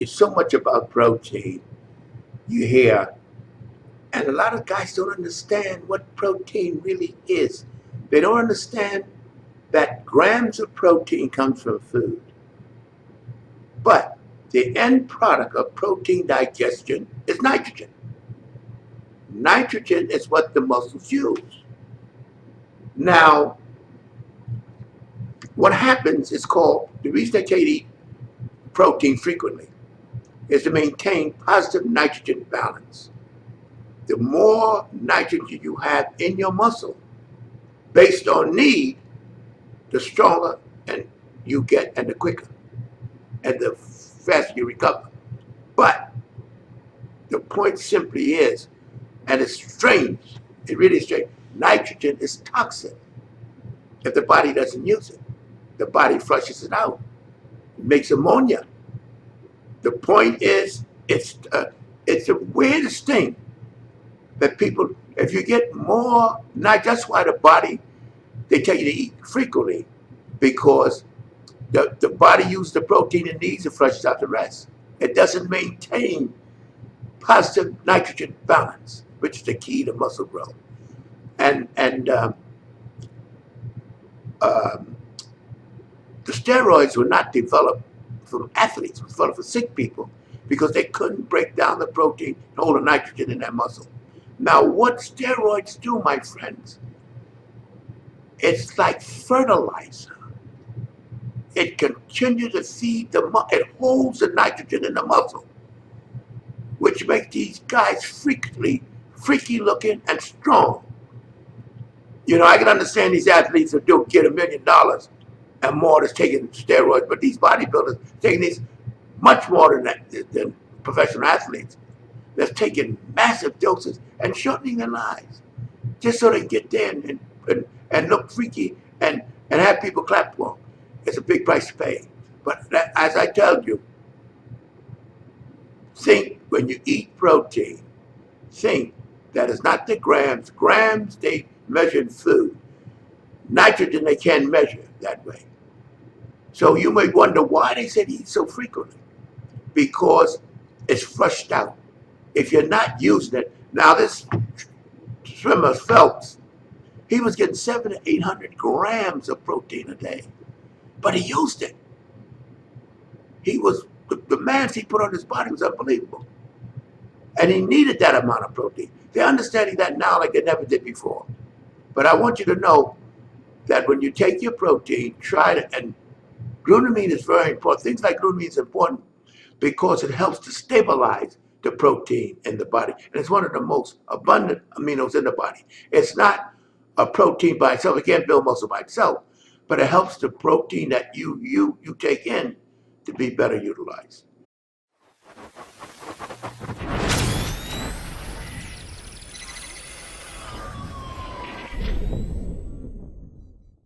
It's so much about protein you hear, and a lot of guys don't understand what protein really is. They don't understand that grams of protein comes from food. But the end product of protein digestion is nitrogen. Nitrogen is what the muscles use. Now, what happens is called, the reason they tell you to eat protein frequently is to maintain positive nitrogen balance. The more nitrogen you have in your muscle, based on need, the stronger and you get and the quicker and the faster you recover. But the point simply is, and it's strange, it really is strange, nitrogen is toxic if the body doesn't use it. The body flushes it out. It makes ammonia. The point is, it's the weirdest thing that people, if you get more nitrogen, that's why the body, they tell you to eat frequently, because the body uses the protein it needs and flushes out the rest. It doesn't maintain positive nitrogen balance, which is the key to muscle growth. And the steroids were not developed for athletes, it was developed for sick people because they couldn't break down the protein and hold the nitrogen in their muscle. Now, what steroids do, my friends, it's like fertilizer. It continues to feed the muscle, it holds the nitrogen in the muscle, which makes these guys freaky looking and strong. You know, I can understand these athletes who do get $1 million and more that's taking steroids, but these bodybuilders taking these much more than professional athletes that's taking massive doses and shortening their lives just so they can get there and look freaky and have people clap for them. It's a big price to pay. But that, as I tell you, think when you eat protein, think that it's not the grams. Grams, they measure in food. Nitrogen, they can't measure that way. So you may wonder why they said eat so frequently. Because it's flushed out. If you're not using it, now this swimmer Phelps, he was getting 700 to 800 grams of protein a day, but he used it. He was, the demands he put on his body was unbelievable. And he needed that amount of protein. They're understanding that now like they never did before. But I want you to know that when you take your protein, try to, and glutamine is very important. Things like glutamine is important because it helps to stabilize the protein in the body. And it's one of the most abundant aminos in the body. It's not a protein by itself. It can't build muscle by itself, but it helps the protein that you take in to be better utilized.